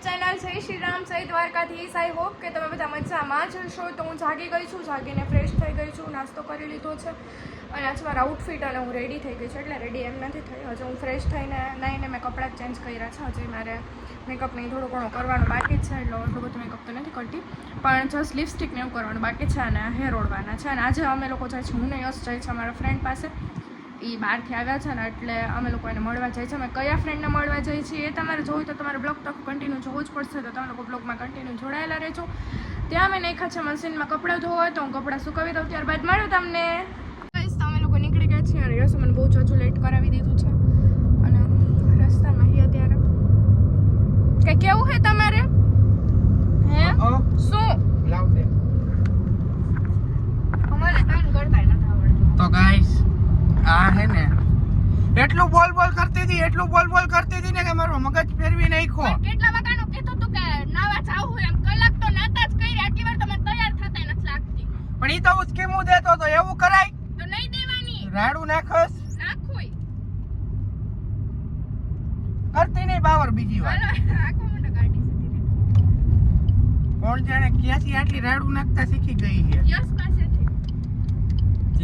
Channel જય શ્રી રામ જય Dwarkadhish. I hope કે તમે બધા મજામાં જ હશો. તો હું જાગી ગઈ છું, જાગીને ફ્રેશ થઈ ગઈ છું, નાસ્તો કરી લીધો છે અને આજે મારા આઉટફિટ અને હું રેડી થઈ ગઈ છું. એટલે રેડી એમ નથી થઈ, હજુ હું ફ્રેશ થઈને નાઈને મેં કપડાં ચેન્જ કર્યા છે. હજી મારે મેકઅપની થોડું ઘણું કરવાનું બાકી છે, એટલે એટલું બધું મેકઅપ તો નથી કરતી, પણ જસ્ટ લિપસ્ટિકને એવું કરવાનું બાકી છે અને હેર ઓળવાના છે. અને આજે અમે લોકો જાય છે, હું ને યશ જાય છે અમારા ફ્રેન્ડ પાસે. એ બહારથી આવ્યા છે ને એટલે અમે લોકો એને મળવા જાય છે. અમે કયા ફ્રેન્ડને મળવા જઈએ છીએ એ તમારે જોવું તો તમારે બ્લોગ તો કન્ટિન્યુ જોવું જ પડશે. તો તમે લોકો બ્લોગમાં કન્ટિન્યુ જોડાયેલા રહેજો. ત્યાં મેં નાખ્યા છે મશીનમાં કપડાં ધોવા, તો હું કપડાં સુકાવી દઉં, ત્યારબાદ મળ્યું તમને. અમે લોકો નીકળી ગયા છીએ અને યશ મને બહુ જ હજુ લેટ કરાવી દીધું છે અને રસ્તામાં હી અત્યારે કંઈ કેવું છે તમારે? હે શું લાવ દે અમારે કામ કરતા નથી આવડતું. તો ગાઈસ આ હે ને એટલું બોલ કરતી હતી ને કે મારો મગજ ફેરવી નાખ્યો. કેટલા વાગ્યાનું કીધું તું કે નાવા જાવું એમ, કલાક તો નાતા જ કરી, આટલી વાર તમે તૈયાર થતા નથી લાગતી. પણ ઈ તો હું સ્કીમો દેતો તો એવું કરાય તો નહીં દેવાની, રાડું નાખસ નાખોય કરતી નહીં બાવર બીજી વાર. હાલો આખો મોટો ગાડી સીધી કોણ જાણે ક્યાંથી આટલી રાડું નાખતા શીખી ગઈ છે. યસ પાસેથી,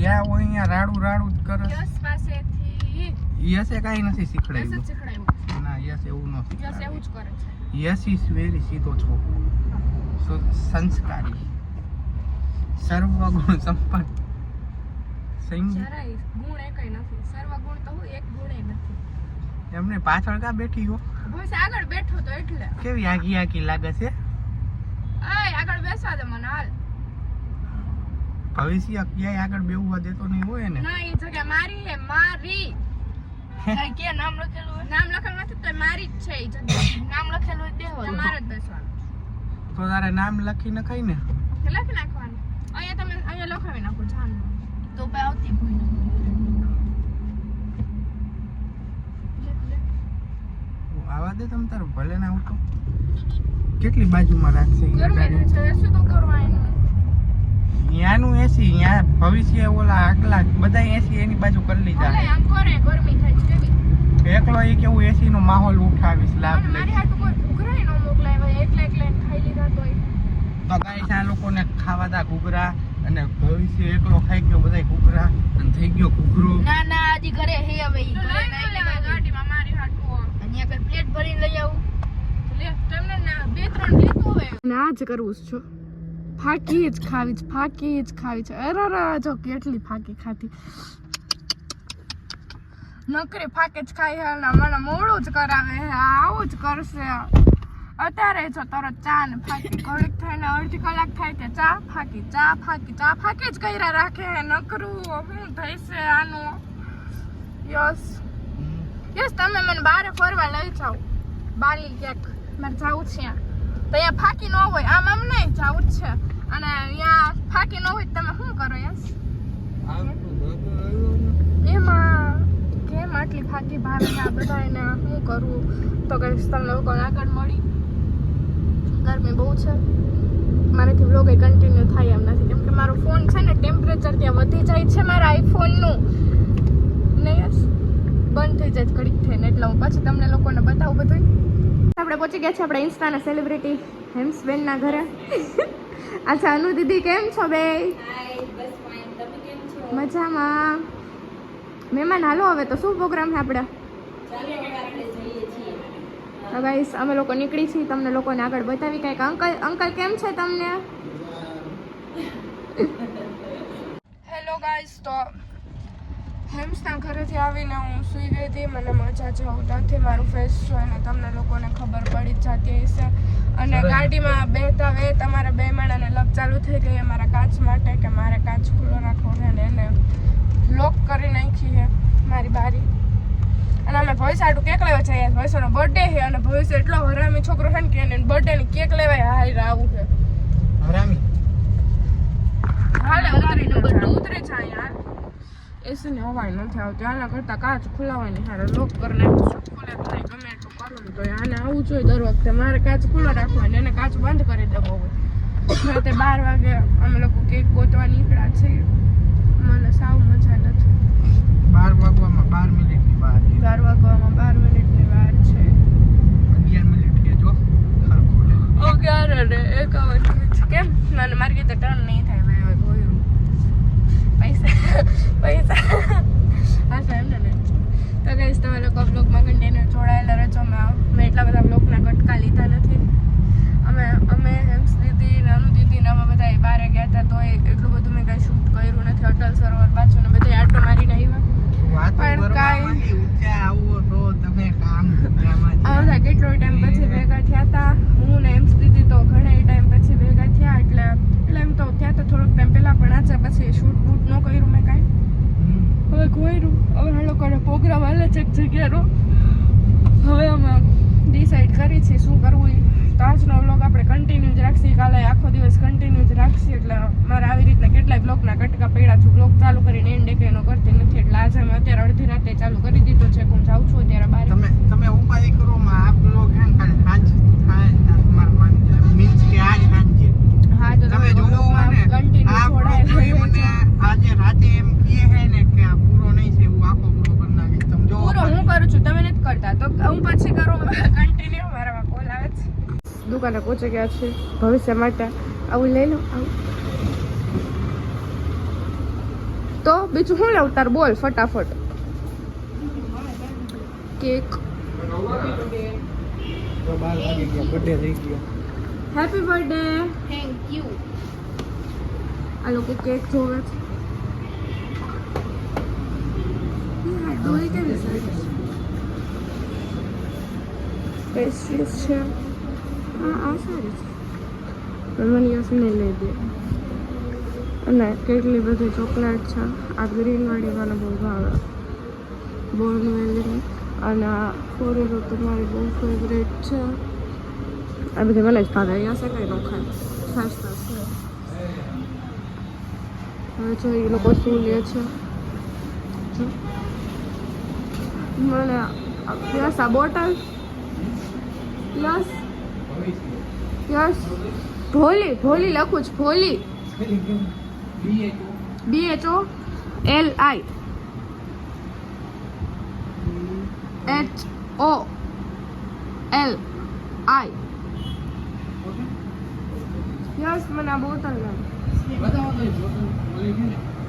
જ્યાં હોય અહીંયા રાડું જ કરે. યસ પાસેથી યસે કાઈ નથી યસ જ શીખડાયું. શીખડાયું. ના યસ એવું ન યસ શીખડાવે. એવું જ કરે છે. યસ ઇઝ વેરી સીધો છોકરો, સંસ્કારી, સર્વગુણ સંપન્ન, સંગીત. જરાય ગુણ એકય નથી, સર્વ ગુણ તો હોય, એક ગુણ નથી. એમને પાછળ કા બેઠી હો? બસ આગળ બેઠો તો એટલે. કેવી આગી લાગે છે. આય આગળ બેસવા દે મને, હાલ. ભવિષ્ય ક્યાંય આગળ બેહવા દેતો નહીં હોય ને. ના, એ જગ્યા મારી હે, મારી. કે નામ લખેલું હોય? નામ લખેલું નથી તો મારી જ છે એ જગ્યા. નામ લખેલું હોય દેવો, તમારે જ બેસવાનું. તો તારે નામ લખી નખાય ને. લખી નાખવાનું. અહીંયા લખાવી નાખો જાન. તો પે આવતી ભૂઈ. આવા દે તમ તાર ભલે ના આવતો. કેટલી બાજુમાં રાખશે ઈ ગરમી ગાડી? છે, શું તો કરવાનું? યાનું એસી, યા ભવિષ્ય ઓલા આગલા બધા એસી એની બાજુ કરી લીધા. ભલે આમ કરે, ગરમી થાય છે કેવી. એકલો એ કેવું એસી નો માહોલ ઉઠાવીશ લાભ અને મારી લઈ. હાટુ કોઈ ઘૂઘરાય ન મોકલાય, એકલા ખાઈ લીધા તોય. તો ગાઈસ આ લોકોને ખાવા દા ઘૂઘરા, અને ભવિષ્ય એકલો ખાઈ ગયો બધા ઘૂઘરા અને થઈ ગયો ઘૂઘરો. ના હજી ઘરે હે હવે ઈ ઘરે લઈ લેવાય ગાડીમાં મારી હાટુ. અહીંયા કઈ પ્લેટ ભરીને લઈ આવું. લે તમને ના 2-3 લીધું હોય. ના જ કરવું છે. ફાકી જ ખાવી છે. અરે જો કેટલી ફાકી ખાધી. નકરી ફાકી જ ખાઈ હે ને મને મોડું જ કરાવે હે. આવું જ કરશે અત્યારે. જો તરત ચા ને ફાકી ઘડીક થઈને અડધી કલાક થાય તે ચા ફાકી જ કર્યા રાખે હે. નકરું શું થઈ છે આનું? યસ તમે મને બારે ફરવા લઈ જાઓ, બાલી ક્યાંક મારે જવું છે. તો અહીંયા ફાકી ન હોય, આમ નહીં જવું જ છે. અને અહીંયા ફાકી ન હોય તમે શું કરો? યસ એમાં કેમ આટલી ફાકી ભાવે આ બધા એને શું કરવું? તો કહીશ તમને લોકો આગળ મળી. ગરમી બહુ છે, મારાથી વ્લોગ એ કન્ટિન્યુ થાય એમ નથી, કેમ કે મારો ફોન છે ને ટેમ્પરેચર ત્યાં વધી જાય છે મારા આઈફોનનું ને. યસ બંધ થઈ જાય ઘડીક થઈને, એટલે હું પછી તમને લોકોને બતાવું બધું. આપણે પહોંચી ગયા છે આપણે ઇન્સ્ટાના સેલિબ્રિટી હેમ્સબેનના ઘરે. અચ્છા અનુ દીદી કેમ છો બે? મજામાં. મહેમાન હાલો હવે તો શું પ્રોગ્રામ છે આપણે? તો ગાઈસ અમે લોકો નીકળી છીએ, તમને લોકોને આગળ બતાવી કંઈક. અંકલ કેમ છે તમને? હેલો ગાઈસ, તો હેમ્સના ઘરેથી આવીને હું સૂઈ ગઈ હતી. મને મજા જવું નથી, મારું ફેસ જોઈને તમને લોકોને ખબર પડી જ જતી હશે. અને ગાડીમાં બેઠા તમારા બે માણાને લપ ચાલુ થઈ ગઈ અમારા કાચ માટે, કે મારે કાચ ખુલ્લો રાખવો છે ને એને લોક કરી નાખી છે મારી બારી. અને અમે ભવિષ્ય આટલું કેક લેવા જઈએ. ભવિષ્યનો બર્થડે છે અને ભવિષ્ય એટલો હરામી છોકરો છે ને કે એને બર્થડેની કેક લેવાય હાઈ આવું છે. હરામી હાલે ઉતરી જાય યાર. એસીની હવા નથી આવતી. આના કરતાં કાચ ખુલાવાની હારે લોક કરી નાખીશું. ખુલે જ નહીં, ગમે એટલું કરું તો આને આવું જોઈએ દર વખતે. મારે કાચ ખુલ્લો રાખવાનો, એને કાચ બંધ કરી દેવો હોય. રાતે 12 વાગે અમે લોકો કેક ગોતવા નીકળ્યા છીએ. મને સાવ મજા નથી. 12 વાગવામાં 12 મિનિટની વાર છે. 12 વાગવામાં 12 મિનિટની વાર છે. 11 મિનિટ છે જો. અને 51 કેમ મને મારી રીતે ટર્ન નહીં થાય ભાઈ હવે ગોયરું પૈસા હા સાહેબ ને તો ગાઈસ તમે લોકો બ્લોગમાં કન્ટિન્યુ જોડાયેલા રહેજો મેં એટલા બધા બ્લોગના કટકા લીધા નથી અમે હેમ્સ દીદી નાનું દીદી ને અમે બધા બહાર ગયા હતા તો એટલું બધું મેં કાંઈ શૂટ કર્યું નથી અટલ સરોવર પાછું ને બધા આટો મારીને આવ્યા પણ કાંઈ બધા કેટલો ટાઈમ પછી ભેગા થયા હતા હું ને હેમ્સ દીદી તો ઘણા ટાઈમ પછી ભેગા થયા એટલે એમ તો થયા તો થોડોક ટાઈમ પહેલાં પણ આજે પછી શૂટ બૂટ ન કર્યું મેં કાંઈ હવે કોયરું હવે આ લોકોનો પ્રોગ્રામ હાલે છે એક જગ્યાનો હવે અમે ડિસાઈડ કરી છીએ શું કરવું એ તો આજનો વ્લોગ આપણે કન્ટિન્યુ જ રાખીએ કાલે આખો દિવસ કન્ટિન્યુ જ રાખીએ એટલે મારે આવી રીતના કેટલાય બ્લોગના કટકા પડ્યા છું બ્લોગ ચાલુ કરીને એન્ડ એકેનો કરતી નથી એટલે આજે અમે અત્યારે અડધી રાતે ચાલુ કરી દીધું છે હું જાઉં છું અત્યારે બહાર તમે ઉપાય કરો માં આ બ્લોગ હે ને કાલે સાંજ થાય તમારા માન મીન્સ કે આજ સાંજે હા તો તમે જોવો ને કન્ટિન્યુ આ બ્લોગ જોડાયેલા મને આજે રાતે એમ કહે હે ને કે આ પૂરો નહીં છે હું આખો પૂરો કરી નાખીશ તમે જોવો પૂરો હું કરું છું તમે નથી કરતા તો હું પછી કરું કન્ટિન્યુ મારામાં કોલ આવે છે દુકાને પહોંચી ગયા છે ભવિષ્ય માટે આવું લઈ લો આવું તો બીજું શું લઉં તાર બોલ ફટાફટ કેક બર્થડે થઈ ગયો હેપી બર્થડે થેન્ક યુ આ લોકો કેક જોવે છે યાર ડોરી કેવી સારી પેસ્ટ્રીઝ છે આ સારી છે પણ મને યસ નહીં લઈ દે અને કેટલી બધી ચોકલેટ છે આ ગ્રીનવાળી મને બહુ ભાવે બોર્નવેલની અને આ ફોરેરો તો મારી બહુ ફેવરેટ છે આ બધી મને જ ભાવે અહીંયા છે કંઈ ન ખાય સસ્તા છે હવે જો એ લોકો શું લે છે જો. મને યસ આ બોટલ યસ યસ ભોલી લખું છું ભોલી BHOLI HOLI યસ મને આ બોટલ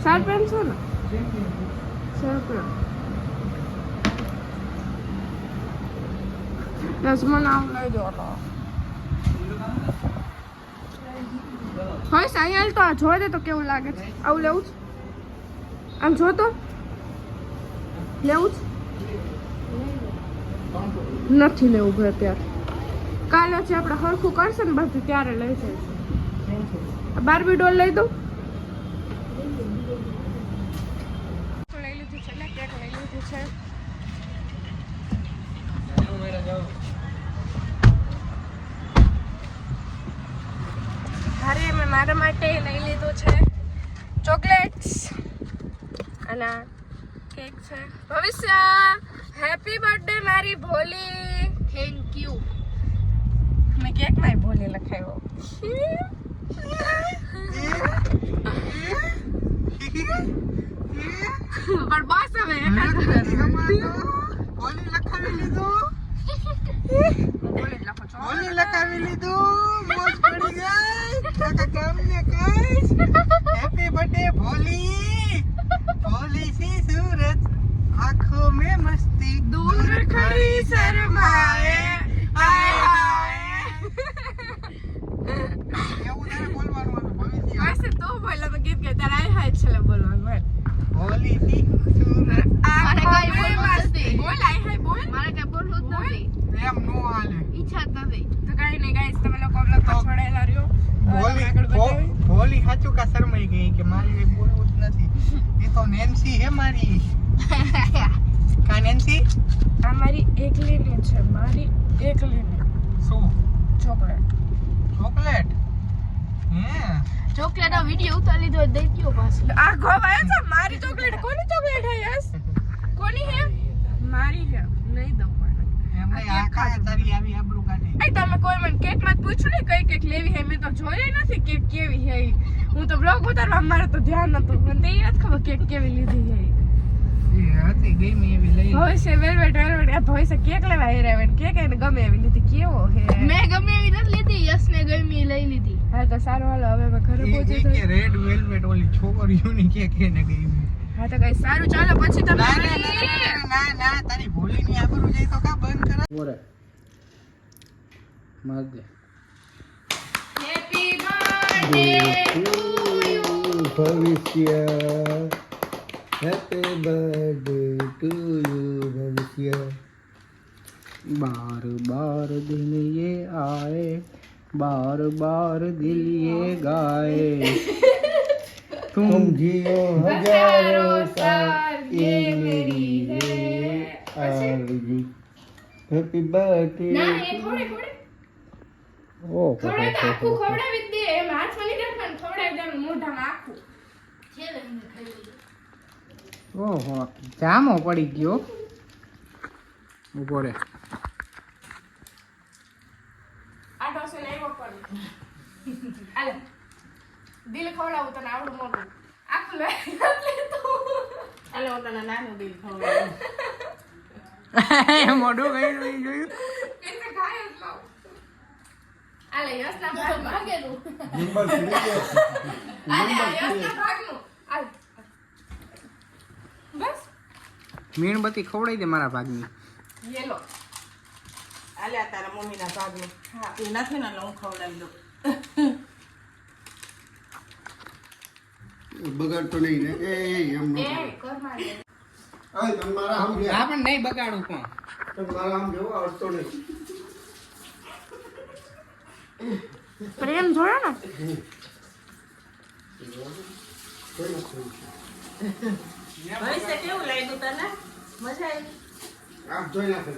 શાર્પ પેન છે ને શાર્પ પેન યસ મને આવું લઈ દો હોય સાયલ તો આ જોવા દે તો કેવું લાગે છે આવું લેવું છે આમ જો તો લેવું છે નથી લેવું ભાઈ અત્યારે કાલે છે આપણે હરખું કરશે ને બધું ત્યારે લઈ જઈશું બાર્બી ડોલ લઈ દઉં લઈ લીધું છે ને કેક લઈ લીધું છે અરે મેં મારા માટે લઈ લીધું છે ચોકલેટ્સ અને કેક છે ભવિષ્ય હેપી બર્થડે મારી ભોલી થેન્ક યુ મેં કેકમાં ભોલી લખાવ્યો પણ બસ હવે ઓલી લખાવી લીધું ભોલી જ લખો છો ઓલી લખાવી લીધું મોજ પડી ગઈ કાકા કામને કઈશ હેપી બર્થડે ભોલી ભોલી સી सूरत आंखों में मस्ती दूर खड़ी शर्माए हाय हाय એવું તારે બોલવાનું હતું ભવિષ્ય વૈસે તો બોલા તો ગીત ગાતા હાય હાય છેલ્લે બોલવાનું બોલ ભોલી સી सूरत મારે કાંઈ બોલવું નથી. બોલ હાય હાય બોલ મારે કઈ બોલવું જ નથી એમ નો હાલે ઈચ્છા જ નથી તો કાઈ નહીં ગાઈસ તમે લોકો બ્લોગ પર છોડાયેલા રહ્યો ભોલી આગળ બતાવી ભોલી સાચું કા શરમાઈ ગઈ કે મારે કઈ બોલવું જ નથી એ તો નેન્સી હે મારી કા નેન્સી આ મારી એકલીની છે મારી એકલીની શું ચોકલેટ ચોકલેટ હે ચોકલેટ વિડીયો ઉતારી લીધો દઈ ગયો પાછું આ ગોવાય છે મારી ચોકલેટ કોની ચોકલેટ હે યસ કોની હે મારી હે નહીં દઉં પણ એમ નહીં આ કાય તારી આવી આબરૂ કાઢી એ તમે કોઈ મને કેક માં પૂછ્યું ને કઈ કેક લેવી હે મેં તો જોઈ નથી કેક કેવી હે ઈ. હું તો બ્લોગ ઉતારવા મારે તો ધ્યાન નતું મને તો એ નથી ખબર કેક કેવી લીધી હે ઈ. એ હતી ગઈ એવી લઈ ભવિષ્ય વેલવેટ આ ભવિષ્ય કેક લેવા હેરાવે કેક એને ગમે એવી લીધી કેવો હે મેં ગમે એવી નથી લીધી યશને ગમી એ લઈ લીધી. હા તો સારું હાલો હવે અમે ઘરે પહોંચી કે જઈએ. રેડ વેલ્વેટ ઓલી છોકરીઓની કે ને ગઈ. હા તો કઈ સારું ચાલો પછી તમે ના ના ના ના ના તારી ભોલીની આબરૂ જાય તો કા બંધ કરા. બોરે માગે હેપી બર્થડે ભવિષ્ય હેપી બર્થડે ટુ યુ ભવિષ્ય बार बार दिन ये आए बार बार दिल ये गाए तुम जियो हजारों साल ये मेरी है आरज़ू हैप्पी बर्थडे ના એ થોડે ओ થોડે તો આખું ખવડાવી જ દે એમ હાથમાં નહીં રાખવાનું ખવડાવી દેવાનું મોઢામાં આખું ઓહો જામો પડી ગયો ઉભો રે આ ઢોસો ને એવો પડ હાલે દિલ ખવડાવું તને આવડું મોટું આખું લઈ તો હાલો તને નાનું દિલ ખવડાવું. મોઢું ગઈ જોયું એટલે ખાય જ લાવ હાલે યસના ભાગમાં ભાગેલું. હાલે યસના ભાગનું હાલ બસ મીણબત્તી ખવડાવી દે મારા ભાગની યેલો આલ્યા તારા મમ્મીના ભાગનું. હા તું નથી ને એટલે હું ખવડાવી દઉં. બગાડતો નહીં ને એ એમ એ ઘરમાં લે તમારા આમ ગયા હા પણ નહીં બગાડું પણ તમારા આમ જેવો આવડતો નહીં પ્રેમ જોડે ને ભવિષ્ય કેવું લાગ્યું તને? મજા આવી? આપ જોઈ નાખે